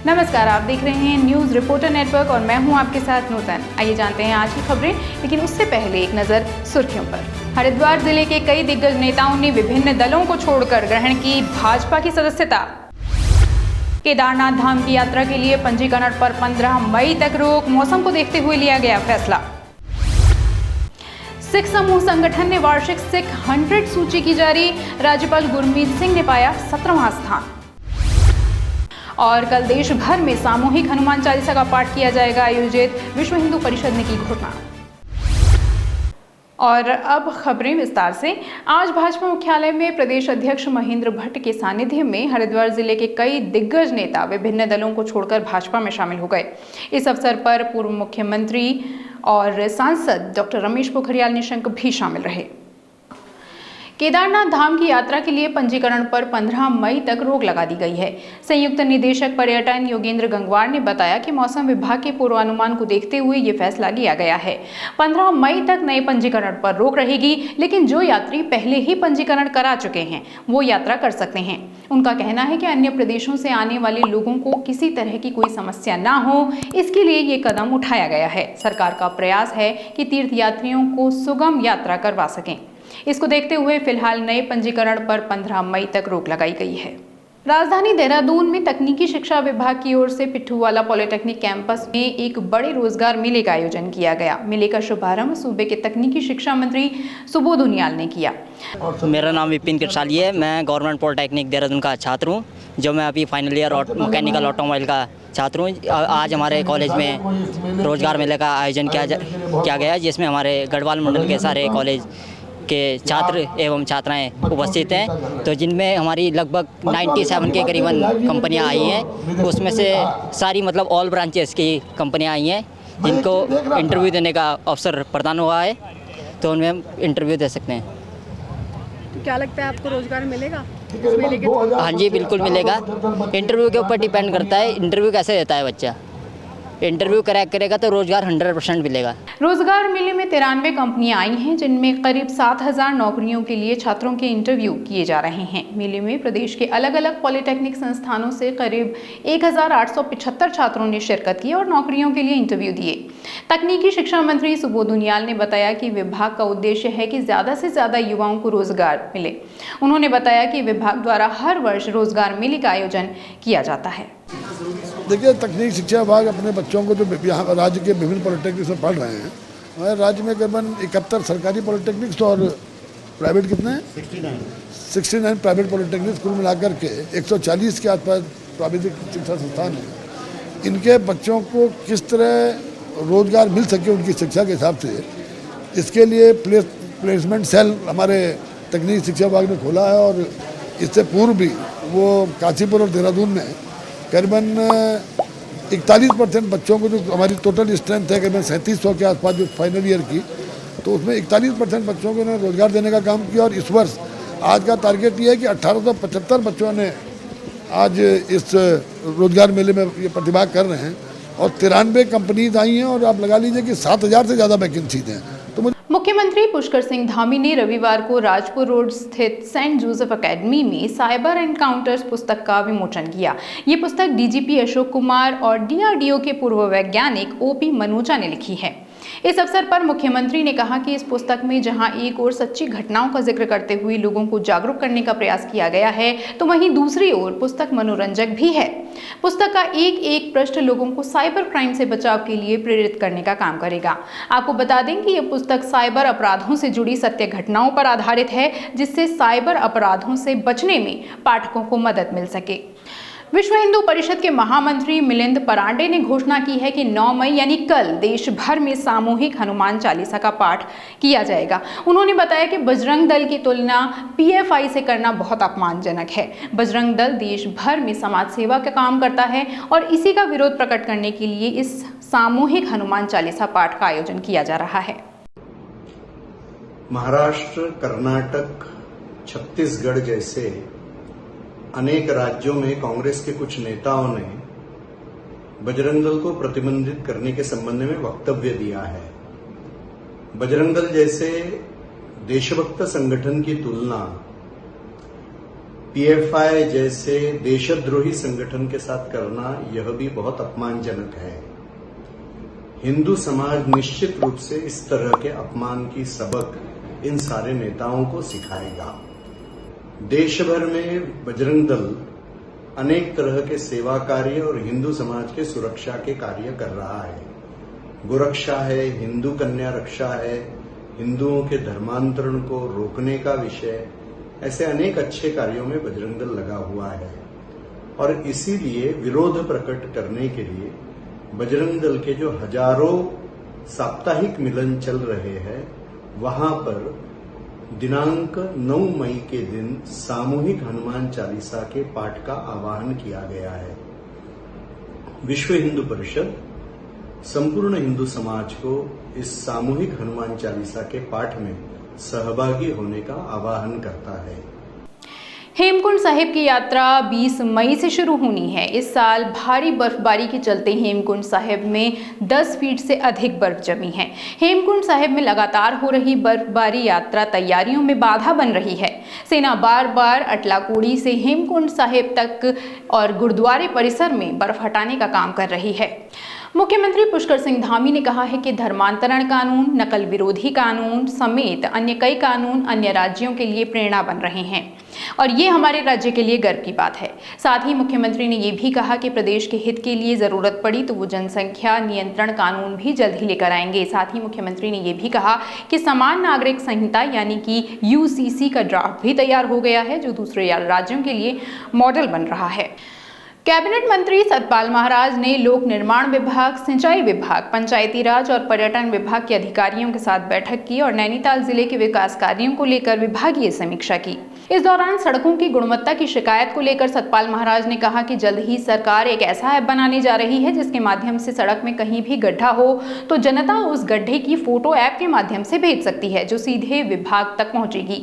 नमस्कार, आप देख रहे हैं न्यूज़ रिपोर्टर नेटवर्क और मैं हूं आपके साथ नूतन। आइए जानते हैं आज की खबरें, लेकिन उससे पहले एक नज़र सुर्खियों पर। हरिद्वार जिले के कई दिग्गज नेताओं ने विभिन्न दलों को छोड़कर ग्रहण की भाजपा की सदस्यता। केदारनाथ धाम की यात्रा के लिए पंजीकरण पर 15 मई तक रोक, मौसम को देखते हुए लिया गया फैसला। सिख समूह संगठन ने वार्षिक सिख 100 सूची की जारी, राज्यपाल गुरमीत सिंह ने पाया 17वां स्थान। और कल देश भर में सामूहिक हनुमान चालीसा का पाठ किया जाएगा आयोजित, विश्व हिंदू परिषद ने की घोषणा। और अब खबरें विस्तार से। आज भाजपा मुख्यालय में प्रदेश अध्यक्ष महेंद्र भट्ट के सानिध्य में हरिद्वार जिले के कई दिग्गज नेता विभिन्न दलों को छोड़कर भाजपा में शामिल हो गए। इस अवसर पर पूर्व मुख्यमंत्री और सांसद डॉक्टर रमेश पोखरियाल निशंक भी शामिल रहे। केदारनाथ धाम की यात्रा के लिए पंजीकरण पर 15 मई तक रोक लगा दी गई है। संयुक्त निदेशक पर्यटन योगेंद्र गंगवार ने बताया कि मौसम विभाग के पूर्वानुमान को देखते हुए ये फैसला लिया गया है। 15 मई तक नए पंजीकरण पर रोक रहेगी, लेकिन जो यात्री पहले ही पंजीकरण करा चुके हैं वो यात्रा कर सकते हैं। उनका कहना है कि अन्य प्रदेशों से आने वाले लोगों को किसी तरह की कोई समस्या ना हो, इसके लिए ये कदम उठाया गया है। सरकार का प्रयास है कि तीर्थ यात्रियों को सुगम यात्रा करवा सकें। इसको देखते हुए फिलहाल नए पंजीकरण पर 15 मई तक रोक लगाई गई है। राजधानी देहरादून में तकनीकी शिक्षा विभाग की ओर से पिट्ठूवाला पॉलिटेक्निक कैंपस में एक बड़े रोजगार मेले का आयोजन किया गया। मेले का शुभारंभ सूबे के तकनीकी शिक्षा मंत्री सुबोध उनियाल ने किया। मेरा नाम विपिन कृषाली है। मैं गवर्नमेंट पॉलिटेक्निक देहरादून का छात्र हूँ, जो मैं अभी फाइनल ईयर मैकेनिकल ऑटोमोबाइल का छात्र हूँ। आज हमारे कॉलेज में रोजगार मेले का आयोजन किया गया, जिसमें हमारे गढ़वाल मंडल के सारे कॉलेज के छात्र एवं छात्राएं उपस्थित हैं, तो जिनमें हमारी लगभग 97 के करीबन कंपनियां आई हैं। उसमें से सारी मतलब ऑल ब्रांचेस की कंपनियां आई हैं, जिनको इंटरव्यू देने का अवसर प्रदान हुआ है, तो उनमें हम इंटरव्यू दे सकते हैं। तो क्या लगता है, आपको रोजगार मिलेगा इस मेले के? हाँ जी, बिल्कुल मिलेगा। इंटरव्यू के ऊपर डिपेंड करता है, इंटरव्यू कैसे देता है बच्चा। इंटरव्यू क्रैक करेगा तो रोजगार 100% मिलेगा। रोजगार मेले में 93 कंपनियां आई हैं, जिनमें करीब 7000 नौकरियों के लिए छात्रों के इंटरव्यू किए जा रहे हैं। मेले में प्रदेश के अलग अलग पॉलिटेक्निक संस्थानों से करीब 1875 छात्रों ने शिरकत की और नौकरियों के लिए इंटरव्यू दिए। तकनीकी शिक्षा मंत्री सुबोध उनियाल ने बताया कि विभाग का उद्देश्य है कि ज्यादा से ज्यादा युवाओं को रोजगार मिले। उन्होंने बताया कि विभाग द्वारा हर वर्ष रोजगार मेले का आयोजन किया जाता है। देखिए, तकनीकी शिक्षा विभाग अपने बच्चों को जो यहाँ राज्य के विभिन्न पॉलिटेक्निक्स में पढ़ रहे हैं, हमारे राज्य में करीबन 71 सरकारी पॉलिटेक्निक्स और प्राइवेट कितने हैं? 69 प्राइवेट पॉलिटेक्निक्स, कुल मिलाकर के 140 के आसपास प्राविधिक शिक्षा संस्थान हैं। इनके बच्चों को किस तरह रोजगार मिल सके उनकी शिक्षा के हिसाब से, इसके लिए प्लेसमेंट सेल हमारे तकनीकी शिक्षा विभाग ने खोला है। और इससे पूर्व भी वो काशीपुर और देहरादून में करीबन 41% बच्चों को, जो हमारी टोटल स्ट्रेंथ है करीबन 3700 के आसपास जो फाइनल ईयर की, तो उसमें 41% बच्चों को उन्होंने रोजगार देने का काम किया। और इस वर्ष आज का टारगेट ये है कि 1875 बच्चों ने आज इस रोजगार मेले में ये प्रतिभाग कर रहे हैं और 93 कंपनीज आई हैं और आप लगा लीजिए कि 7000 से ज़्यादा वैकेंसीज हैं। तो मुख्यमंत्री पुष्कर सिंह धामी ने रविवार को राजपुर रोड स्थित सेंट जोसेफ एकेडमी में साइबर एनकाउंटर्स पुस्तक का विमोचन किया। ये पुस्तक डीजीपी अशोक कुमार और डीआरडीओ के पूर्व वैज्ञानिक ओपी मनोचा ने लिखी है। इस अवसर पर मुख्यमंत्री ने कहा कि इस पुस्तक में जहां एक ओर सच्ची घटनाओं का जिक्र करते हुए लोगों को जागरूक करने का प्रयास किया गया है, तो वहीं दूसरी ओर पुस्तक मनोरंजक भी है। पुस्तक का एक एक पृष्ठ लोगों को साइबर क्राइम से बचाव के लिए प्रेरित करने का काम करेगा। आपको बता दें कि यह पुस्तक साइबर अपराधों से जुड़ी सत्य घटनाओं पर आधारित है, जिससे साइबर अपराधों से बचने में पाठकों को मदद मिल सके। विश्व हिंदू परिषद के महामंत्री मिलिंद परांडे ने घोषणा की है कि 9 मई यानी कल देश भर में सामूहिक हनुमान चालीसा का पाठ किया जाएगा। उन्होंने बताया कि बजरंग दल की तुलना पीएफआई से करना बहुत अपमानजनक है। बजरंग दल देश भर में समाज सेवा का काम करता है और इसी का विरोध प्रकट करने के लिए इस सामूहिक हनुमान चालीसा पाठ का आयोजन किया जा रहा है। महाराष्ट्र, कर्नाटक, छत्तीसगढ़ जैसे अनेक राज्यों में कांग्रेस के कुछ नेताओं ने बजरंग दल को प्रतिबंधित करने के संबंध में वक्तव्य दिया है। बजरंग दल जैसे देशभक्त संगठन की तुलना पीएफआई जैसे देशद्रोही संगठन के साथ करना यह भी बहुत अपमानजनक है। हिंदू समाज निश्चित रूप से इस तरह के अपमान की सबक इन सारे नेताओं को सिखाएगा। देश भर में बजरंग दल अनेक तरह के सेवा कार्य और हिंदू समाज के सुरक्षा के कार्य कर रहा है। गोरक्षा है, हिंदू कन्या रक्षा है, हिंदुओं के धर्मांतरण को रोकने का विषय, ऐसे अनेक अच्छे कार्यों में बजरंग दल लगा हुआ है। और इसीलिए विरोध प्रकट करने के लिए बजरंग दल के जो हजारों साप्ताहिक मिलन चल रहे हैं, वहां पर दिनांक 9 मई के दिन सामूहिक हनुमान चालीसा के पाठ का आह्वान किया गया है। विश्व हिंदू परिषद संपूर्ण हिंदू समाज को इस सामूहिक हनुमान चालीसा के पाठ में सहभागी होने का आह्वान करता है। हेमकुंड साहिब की यात्रा 20 मई से शुरू होनी है। इस साल भारी बर्फबारी के चलते हेमकुंड साहिब में 10 फीट से अधिक बर्फ जमी है। हेमकुंड साहिब में लगातार हो रही बर्फबारी यात्रा तैयारियों में बाधा बन रही है। सेना बार बार अटलाकोड़ी से हेमकुंड साहिब तक और गुरुद्वारे परिसर में बर्फ हटाने का काम कर रही है। मुख्यमंत्री पुष्कर सिंह धामी ने कहा है कि धर्मांतरण कानून, नकल विरोधी कानून समेत अन्य कई कानून अन्य राज्यों के लिए प्रेरणा बन रहे हैं और ये हमारे राज्य के लिए गर्व की बात है। साथ ही मुख्यमंत्री ने ये भी कहा कि प्रदेश के हित के लिए जरूरत पड़ी तो वो जनसंख्या नियंत्रण कानून भी जल्द ही लेकर आएंगे। साथ ही मुख्यमंत्री ने ये भी कहा कि समान नागरिक संहिता यानी कि यूसीसी का ड्राफ्ट भी तैयार हो गया है, जो दूसरे राज्यों के लिए मॉडल बन रहा है। कैबिनेट मंत्री सतपाल महाराज ने लोक निर्माण विभाग, सिंचाई विभाग, पंचायती राज और पर्यटन विभाग के अधिकारियों के साथ बैठक की और नैनीताल जिले के विकास कार्यों को लेकर विभागीय समीक्षा की। इस दौरान सड़कों की गुणवत्ता की शिकायत को लेकर सतपाल महाराज ने कहा कि जल्द ही सरकार एक ऐसा ऐप बनाने जा रही है जिसके माध्यम से सड़क में कहीं भी गड्ढा हो तो जनता उस गड्ढे की फोटो ऐप के माध्यम से भेज सकती है, जो सीधे विभाग तक पहुंचेगी,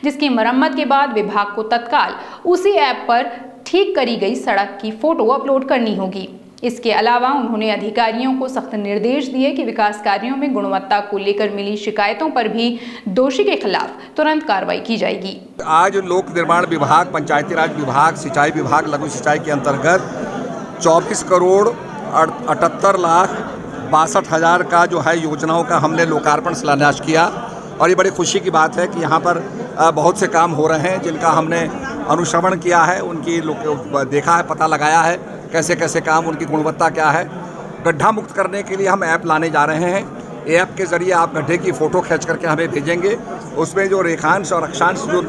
जिसकी मरम्मत के बाद विभाग को तत्काल उसी ऐप पर ठीक करी गई सड़क की फोटो अपलोड करनी होगी। इसके अलावा उन्होंने अधिकारियों को सख्त निर्देश दिए कि विकास कार्यों में गुणवत्ता को लेकर मिली शिकायतों पर भी दोषी के खिलाफ तुरंत कार्रवाई की जाएगी। आज लोक निर्माण विभाग, पंचायती राज विभाग, सिंचाई विभाग, लघु सिंचाई के अंतर्गत 24 करोड़ 78 लाख 62,000 का जो है योजनाओं का हमने लोकार्पण शिलान्यास किया और ये बड़ी खुशी की बात है कि यहाँ पर बहुत से काम हो रहे हैं जिनका हमने अनुश्रवण किया है, उनकी देखा है, पता लगाया है कैसे कैसे काम, उनकी गुणवत्ता क्या है। गड्ढा मुक्त करने के लिए हम ऐप लाने जा रहे हैं। ऐप के ज़रिए आप गड्ढे की फ़ोटो खींच करके हमें भेजेंगे, उसमें जो रेखांश और अक्षांश जो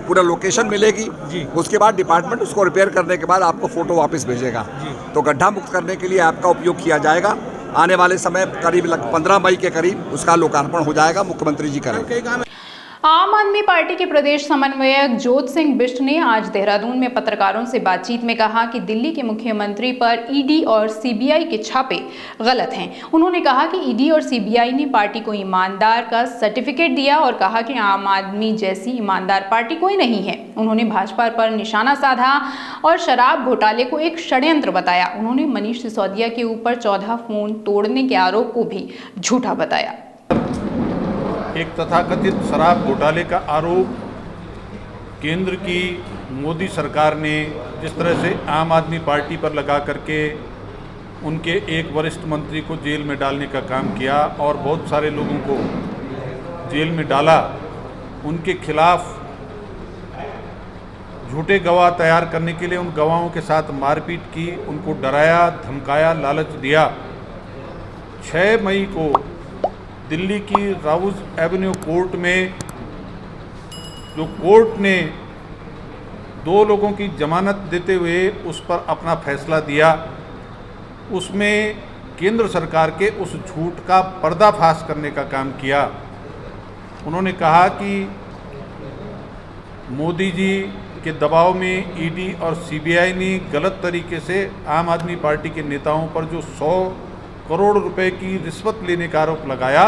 पूरा लोकेशन मिलेगी जी। उसके बाद डिपार्टमेंट उसको रिपेयर करने के बाद आपको फ़ोटो वापस भेजेगा। तो गड्ढा मुक्त करने के लिए ऐप का उपयोग किया जाएगा। आने वाले समय करीब 15 मई के करीब उसका लोकार्पण हो जाएगा, मुख्यमंत्री जी करेंगे। आम आदमी पार्टी के प्रदेश समन्वयक जोत सिंह बिष्ट ने आज देहरादून में पत्रकारों से बातचीत में कहा कि दिल्ली के मुख्यमंत्री पर ईडी और सीबीआई के छापे गलत हैं। उन्होंने कहा कि ईडी और सीबीआई ने पार्टी को ईमानदार का सर्टिफिकेट दिया और कहा कि आम आदमी जैसी ईमानदार पार्टी कोई नहीं है। उन्होंने भाजपा पर निशाना साधा और शराब घोटाले को एक षड्यंत्र बताया। उन्होंने मनीष सिसोदिया के ऊपर 14 फोन तोड़ने के आरोप को भी झूठा बताया। एक तथाकथित शराब घोटाले का आरोप केंद्र की मोदी सरकार ने जिस तरह से आम आदमी पार्टी पर लगा करके उनके एक वरिष्ठ मंत्री को जेल में डालने का काम किया और बहुत सारे लोगों को जेल में डाला, उनके खिलाफ झूठे गवाह तैयार करने के लिए उन गवाहों के साथ मारपीट की, उनको डराया, धमकाया, लालच दिया। 6 मई को दिल्ली की राउज एवेन्यू कोर्ट में जो कोर्ट ने 2 लोगों की जमानत देते हुए उस पर अपना फैसला दिया, उसमें केंद्र सरकार के उस झूठ का पर्दाफाश करने का काम किया। उन्होंने कहा कि मोदी जी के दबाव में ईडी और सीबीआई ने गलत तरीके से आम आदमी पार्टी के नेताओं पर जो 100 करोड़ रुपए की रिश्वत लेने का आरोप लगाया,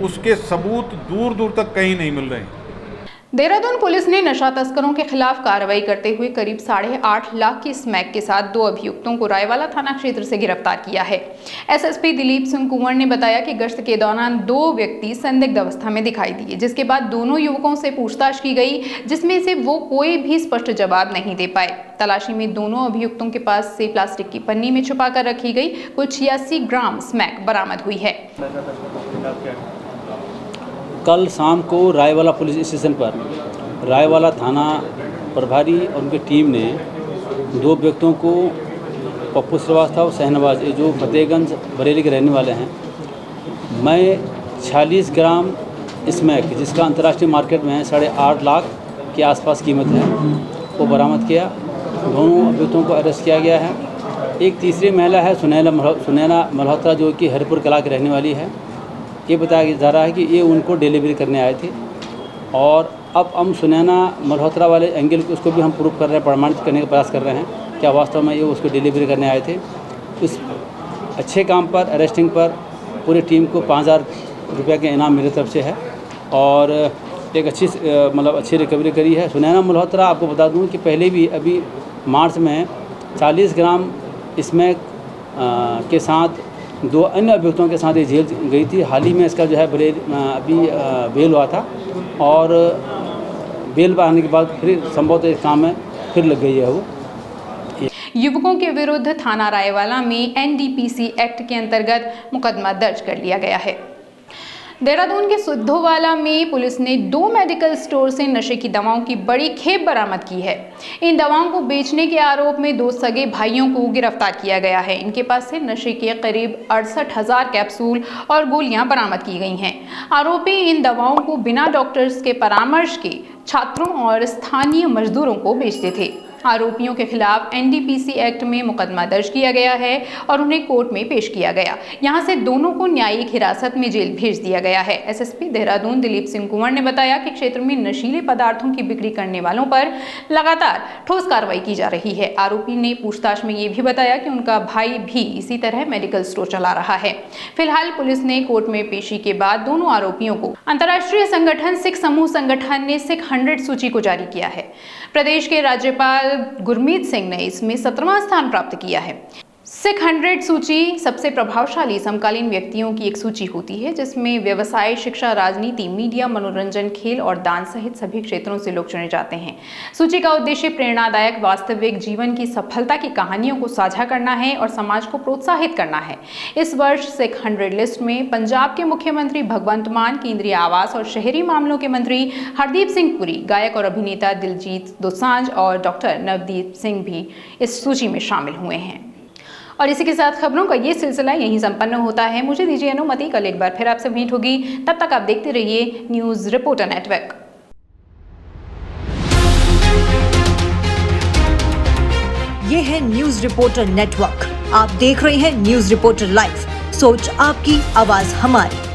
उसके सबूत दूर दूर तक कहीं नहीं मिल रहे। देहरादून पुलिस ने नशा तस्करों के खिलाफ कार्रवाई करते हुए करीब 8.5 लाख की स्मैक के साथ 2 अभियुक्तों को रायवाला थाना क्षेत्र से गिरफ्तार किया है। एसएसपी दिलीप सिंह कुंवर ने बताया कि गश्त के दौरान 2 व्यक्ति संदिग्ध अवस्था में दिखाई दिए, जिसके बाद दोनों युवकों से पूछताछ की गई, जिसमें से वो कोई भी स्पष्ट जवाब नहीं दे पाए। तलाशी में दोनों अभियुक्तों के पास से प्लास्टिक की पन्नी में छुपा कर रखी गई कुल 86 ग्राम स्मैक बरामद हुई है। कल शाम को रायवाला पुलिस स्टेशन पर रायवाला थाना प्रभारी और उनकी टीम ने 2 व्यक्तियों को, पप्पू श्रीवास्तव शहनवाज, जो फतेहगंज बरेली के रहने वाले हैं, मैं 46 ग्राम स्मैक, जिसका अंतर्राष्ट्रीय मार्केट में 8.5 लाख के आसपास कीमत है, वो बरामद किया। दोनों अभियुक्तों को अरेस्ट किया गया है। एक तीसरी महिला है सुनैना मल्होत्रा, जो कि हरिपुर कला की रहने वाली है। ये बताया जा रहा है कि ये उनको डिलीवरी करने आए थे, और अब हम सुनैना मल्होत्रा वाले एंगल को, उसको भी हम प्रूफ कर रहे हैं, प्रमाणित करने का प्रयास कर रहे हैं क्या वास्तव में ये उसको डिलीवरी करने आए थे। इस अच्छे काम पर, अरेस्टिंग पर पूरी टीम को 5,000 रुपये के इनाम मेरी तरफ से है, और एक अच्छी रिकवरी करी है। सुनैना मल्होत्रा, आपको बता दूं कि पहले भी अभी मार्च में 40 ग्राम स्मैक के साथ 2 अन्य अभियुक्तों के साथ ये जेल गई थी। हाल ही में इसका जो है अभी बेल हुआ था, और बेल पर आने के बाद फिर संभवतः इस काम में फिर लग गई है वो। युवकों के विरुद्ध थाना रायवाला में एनडीपीसी एक्ट के अंतर्गत मुकदमा दर्ज कर लिया गया है। देहरादून के सिद्धोवाला में पुलिस ने 2 मेडिकल स्टोर से नशे की दवाओं की बड़ी खेप बरामद की है। इन दवाओं को बेचने के आरोप में 2 सगे भाइयों को गिरफ्तार किया गया है। इनके पास से नशे के करीब 68,000 कैप्सूल और गोलियां बरामद की गई हैं। आरोपी इन दवाओं को बिना डॉक्टर्स के परामर्श के छात्रों और स्थानीय मजदूरों को बेचते थे। आरोपियों के खिलाफ एनडीपीसी एक्ट में मुकदमा दर्ज किया गया है और उन्हें कोर्ट में पेश किया गया। यहां से दोनों को न्यायिक हिरासत में जेल भेज दिया गया है। एसएसपी देहरादून दिलीप सिंह कुंवर ने बताया कि क्षेत्र में नशीले पदार्थों की बिक्री करने वालों पर लगातार ठोस कार्रवाई की जा रही है। आरोपी ने पूछताछ में ये भी बताया कि उनका भाई भी इसी तरह मेडिकल स्टोर चला रहा है। फिलहाल पुलिस ने कोर्ट में पेशी के बाद दोनों आरोपियों को अंतर्राष्ट्रीय संगठन सिख समूह संगठन ने सिख 100 सूची को जारी किया है। प्रदेश के राज्यपाल गुरमीत सिंह ने इसमें 17वां स्थान प्राप्त किया है। सिख 100 सूची सबसे प्रभावशाली समकालीन व्यक्तियों की एक सूची होती है, जिसमें व्यवसाय, शिक्षा, राजनीति, मीडिया, मनोरंजन, खेल और दान सहित सभी क्षेत्रों से लोग चुने जाते हैं। सूची का उद्देश्य प्रेरणादायक वास्तविक जीवन की सफलता की कहानियों को साझा करना है और समाज को प्रोत्साहित करना है। इस वर्ष सिख 100 लिस्ट में पंजाब के मुख्यमंत्री भगवंत मान, केंद्रीय आवास और शहरी मामलों के मंत्री हरदीप सिंह पुरी, गायक और अभिनेता दिलजीत दोसांझ और डॉक्टर नवदीप सिंह भी इस सूची में शामिल हुए हैं। और इसी के साथ खबरों का ये सिलसिला यहीं संपन्न होता है। मुझे दीजिए अनुमति, कल एक बार फिर आपसे भेंट होगी। तब तक आप देखते रहिए न्यूज़ रिपोर्टर नेटवर्क। ये है न्यूज़ रिपोर्टर नेटवर्क। आप देख रहे हैं न्यूज़ रिपोर्टर लाइव। सोच आपकी, आवाज हमारी।